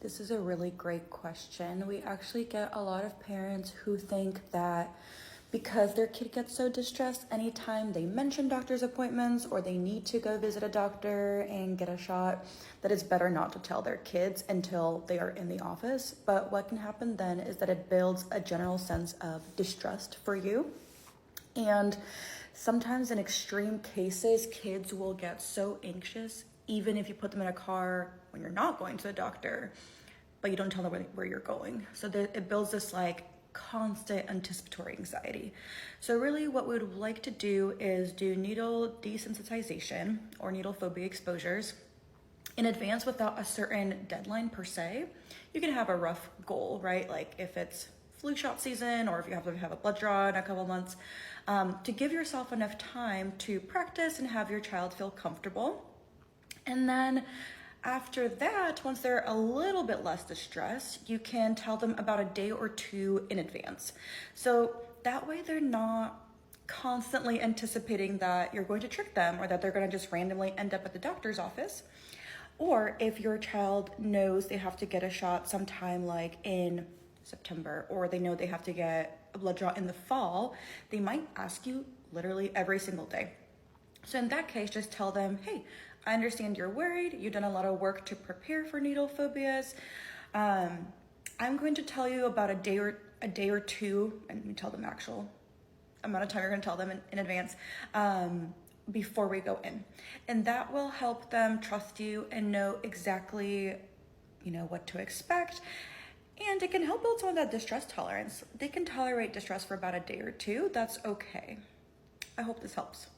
This is a really great question. We actually get a lot of parents who think that because their kid gets so distressed anytime they mention doctor's appointments or they need to go visit a doctor and get a shot, that it's better not to tell their kids until they are in the office. But what can happen then is that it builds a general sense of distrust for you. And sometimes in extreme cases, kids will get so anxious, even if you put them in a car when you're not going to the doctor, but you don't tell them where you're going. So it builds this like constant anticipatory anxiety. So really what we would like to do is do needle desensitization or needle phobia exposures in advance without a certain deadline per se. You can have a rough goal, right? Like if it's flu shot season or if you have to have a blood draw in a couple months, to give yourself enough time to practice and have your child feel comfortable. And then after that, once they're a little bit less distressed, you can tell them about a day or two in advance. So that way they're not constantly anticipating that you're going to trick them or that they're going to just randomly end up at the doctor's office. Or if your child knows they have to get a shot sometime like in September, or they know they have to get a blood draw in the fall, they might ask you literally every single day. So in that case, just tell them, hey, I understand you're worried. You've done a lot of work to prepare for needle phobias. I'm going to tell you about a day or two, and you tell them the actual amount of time you're going to tell them in advance, before we go in. And that will help them trust you and know exactly, what to expect. And it can help build some of that distress tolerance. They can tolerate distress for about a day or two. That's okay. I hope this helps.